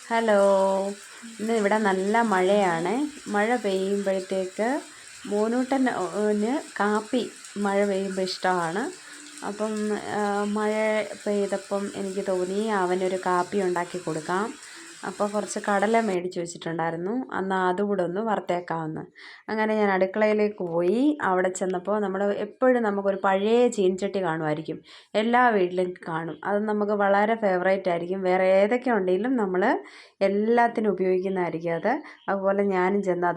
Hello. ഇന്ന് ഇവിടെ നല്ല മഴയാണ്. മഴ പെയ്യുമ്പോഴത്തേക്ക് മോനൂട്ടന് കാപ്പി മഴ പെയ്യുമ്പോൾ ഇഷ്ടമാണ്. അപ്പം മഴ പെയ്തപ്പം എനിക്ക് തോന്നി അവനൊരു കാപ്പി ഉണ്ടാക്കി കൊടുക്കാം. അപ്പോൾ കുറച്ച് കടല മേടിച്ച് വെച്ചിട്ടുണ്ടായിരുന്നു. എന്നാൽ അതുകൂടെ ഒന്ന് വറുത്തേക്കാമെന്ന്. അങ്ങനെ ഞാൻ അടുക്കളയിലേക്ക് പോയി. അവിടെ ചെന്നപ്പോൾ എപ്പോഴും നമുക്കൊരു പഴയ ചീനച്ചട്ടി കാണുമായിരിക്കും. എല്ലാ വീട്ടിലും കാണും. അത് നമുക്ക് വളരെ ഫേവറേറ്റ് ആയിരിക്കും. വേറെ ഏതൊക്കെ ഉണ്ടെങ്കിലും നമ്മൾ എല്ലാത്തിനും ഉപയോഗിക്കുന്നതായിരിക്കും അത്. അതുപോലെ ഞാനും ചെന്ന്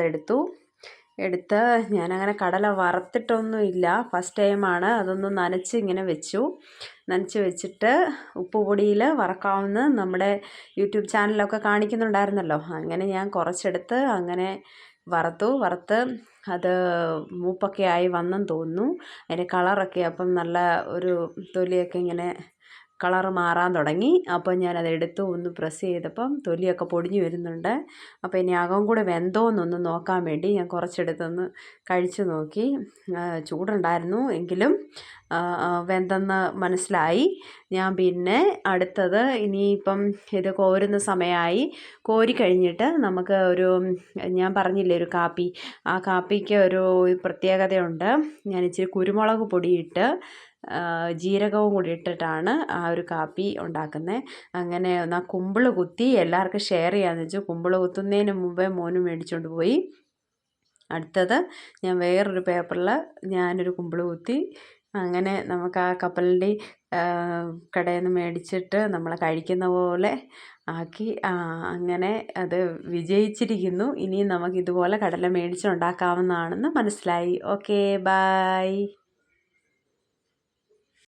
എടുത്ത് ഞാനങ്ങനെ കടല വറുത്തിട്ടൊന്നും ഇല്ല. ഫസ്റ്റ് ടൈമാണ്. അതൊന്ന് നനച്ച് ഇങ്ങനെ വെച്ചു. നനച്ച് വെച്ചിട്ട് ഉപ്പുപൊടിയിൽ വറക്കാമെന്ന് നമ്മുടെ യൂട്യൂബ് ചാനലിലൊക്കെ കാണിക്കുന്നുണ്ടായിരുന്നല്ലോ. അങ്ങനെ ഞാൻ കുറച്ചെടുത്ത് അങ്ങനെ വറുത്ത് അത് മൂപ്പൊക്കെ ആയി വന്നെന്ന് തോന്നുന്നു. അതിൻ്റെ കളറൊക്കെ അപ്പം നല്ല ഒരു തൊലിയൊക്കെ ഇങ്ങനെ കളറ് മാറാൻ തുടങ്ങി. അപ്പോൾ ഞാനതെടുത്ത് ഒന്ന് പ്രസ് ചെയ്തപ്പം തൊലിയൊക്കെ പൊടിഞ്ഞു വരുന്നുണ്ട്. അപ്പോൾ ഇനി അകം കൂടെ വെന്തോന്നൊന്ന് നോക്കാൻ വേണ്ടി ഞാൻ കുറച്ചെടുത്തൊന്ന് കഴിച്ചു നോക്കി. ചൂടുണ്ടായിരുന്നു എങ്കിലും വെന്തെന്ന് മനസ്സിലായി. ഞാൻ പിന്നെ അടുത്തത് ഇനിയിപ്പം ഇത് കോരുന്ന സമയമായി. കോരി കഴിഞ്ഞിട്ട് നമുക്ക് ഞാൻ പറഞ്ഞില്ലേ ഒരു കാപ്പി, ആ കാപ്പിക്ക് ഒരു പ്രത്യേകതയുണ്ട്. ഞാൻ ഇച്ചിരി കുരുമുളക് പൊടിയിട്ട് ജീരകവും കൂടി ഇട്ടിട്ടാണ് ആ ഒരു കാപ്പി ഉണ്ടാക്കുന്നത്. അങ്ങനെ ആ കുമ്പിള് കുത്തി എല്ലാവർക്കും ഷെയർ ചെയ്യാമെന്ന് വെച്ചു. കുമ്പിള് കുത്തുന്നതിന് മുമ്പേ മോന് മേടിച്ചുകൊണ്ട് പോയി. അടുത്തത് ഞാൻ വേറൊരു പേപ്പറിൽ ഞാനൊരു കുമ്പിള് കുത്തി. അങ്ങനെ നമുക്ക് ആ കപ്പലണ്ടി കടയിൽ നിന്ന് മേടിച്ചിട്ട് നമ്മൾ കഴിക്കുന്ന പോലെ ആക്കി. അങ്ങനെ അത് വിജയിച്ചിരിക്കുന്നു. ഇനിയും നമുക്ക് ഇതുപോലെ കടല മേടിച്ചുണ്ടാക്കാവുന്നതാണെന്ന് മനസ്സിലായി. Okay, by.